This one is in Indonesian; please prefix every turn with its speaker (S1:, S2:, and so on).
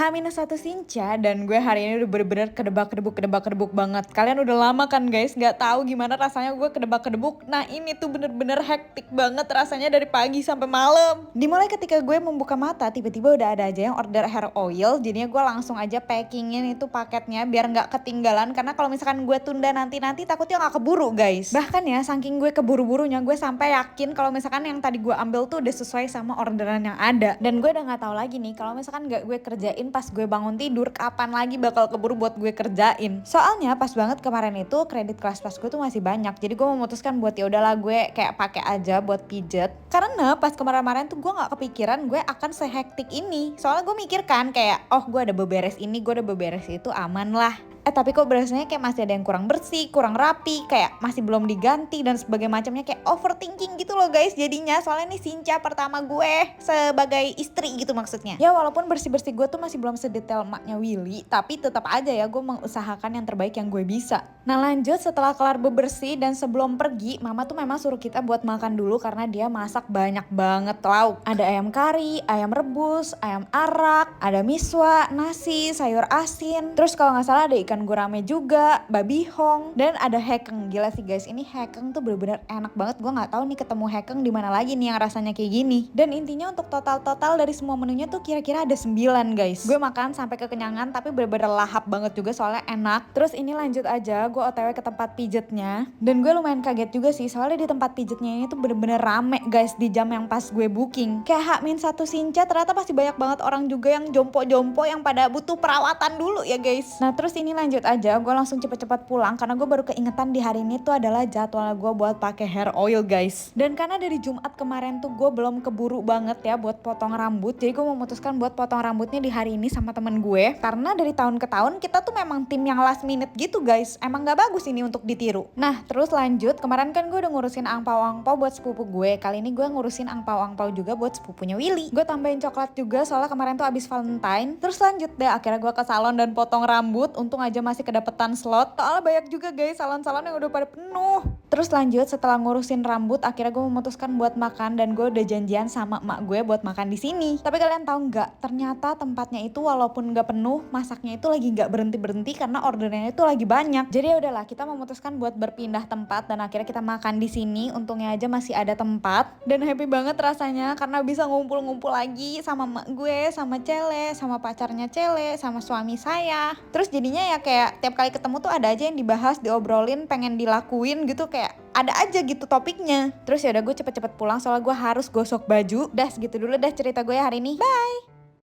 S1: H-1 Sinca dan gue hari ini udah bener-bener kedebak-kedebuk banget. Kalian udah lama kan guys gak tahu gimana rasanya gue kedebak-kedebuk. Nah ini tuh bener-bener hektik banget rasanya dari pagi sampai malam. Dimulai ketika gue membuka mata tiba-tiba udah ada aja yang order hair oil. Jadinya gue langsung aja packingin itu paketnya biar gak ketinggalan. Karena kalau misalkan gue tunda nanti takutnya gak keburu guys. Bahkan ya saking gue keburu-burunya gue sampai yakin kalau misalkan yang tadi gue ambil tuh udah sesuai sama orderan yang ada. Dan gue udah gak tahu lagi nih kalau misalkan gak gue kerjain pas gue bangun tidur, kapan lagi bakal keburu buat gue kerjain. Soalnya pas banget kemarin itu kredit kelas pas gue tuh masih banyak. Jadi gue memutuskan buat ya udahlah gue kayak pakai aja buat pijet. Karena pas kemarin-kemarin tuh gue nggak kepikiran gue akan sehektik ini. Soalnya gue mikir kan kayak oh gue ada beberes ini, gue ada beberes itu, aman lah. Tapi kok berasanya kayak masih ada yang kurang bersih, kurang rapi, kayak masih belum diganti dan sebagainya macamnya, kayak overthinking gitu loh guys jadinya. Soalnya ini Sinca pertama gue sebagai istri gitu maksudnya. Ya walaupun bersih-bersih gue tuh masih belum sedetail emaknya Willy, tapi tetap aja ya gue mengusahakan yang terbaik yang gue bisa. Nah lanjut setelah kelar bebersih dan sebelum pergi, mama tuh memang suruh kita buat makan dulu karena dia masak banyak banget lauk. Ada ayam kari, ayam rebus, ayam arak, ada miswa, nasi, sayur asin. Terus kalau nggak salah ada ikan gurame juga, babi hong, dan ada hekeng. Gila sih guys, ini hekeng tuh bener-bener enak banget. Gue nggak tahu nih ketemu hekeng di mana lagi nih yang rasanya kayak gini. Dan intinya untuk total dari semua menunya tuh kira-kira ada 9 guys. Gue makan sampai kekenyangan tapi bener-bener lahap banget juga soalnya enak. Terus ini lanjut aja, gue OTW ke tempat pijetnya. Dan gue lumayan kaget juga sih soalnya di tempat pijetnya ini tuh bener-bener rame guys di jam yang pas gue booking. Kayak H-1 Sinca ternyata pasti banyak banget orang juga yang jompo-jompo yang pada butuh perawatan dulu ya guys. Nah terus ini lanjut aja, gue langsung cepet-cepet pulang karena gue baru keingetan di hari ini tuh adalah jadwal gue buat pakai hair oil guys. Dan karena dari Jumat kemarin tuh gue belum keburu banget ya buat potong rambut, jadi gue memutuskan buat potong rambutnya di hari ini sama temen gue. Karena dari tahun ke tahun kita tuh memang tim yang last minute gitu guys, emang gak bagus ini untuk ditiru. Nah terus lanjut, kemarin kan gue udah ngurusin angpau buat sepupu gue, kali ini gue ngurusin angpau juga buat sepupunya Willy. Gue tambahin coklat juga soalnya kemarin tuh abis Valentine. Terus lanjut deh, akhirnya gue ke salon dan potong rambut, untung aja masih kedapetan slot. Soalnya banyak juga guys salon-salon yang udah pada penuh. Terus lanjut setelah ngurusin rambut, akhirnya gue memutuskan buat makan dan gue udah janjian sama emak gue buat makan di sini. Tapi kalian tahu nggak? Ternyata tempatnya itu walaupun nggak penuh, masaknya itu lagi nggak berhenti karena orderannya itu lagi banyak. Jadi ya udahlah, kita memutuskan buat berpindah tempat dan akhirnya kita makan di sini. Untungnya aja masih ada tempat dan happy banget rasanya karena bisa ngumpul-ngumpul lagi sama emak gue, sama Cele, sama pacarnya Cele, sama suami saya. Terus jadinya ya kayak tiap kali ketemu tuh ada aja yang dibahas, diobrolin, pengen dilakuin gitu, kayak ada aja gitu topiknya. Terus ya udah gue cepet-cepet pulang soalnya gue harus gosok baju. Dah segitu dulu dah cerita gue hari ini. Bye.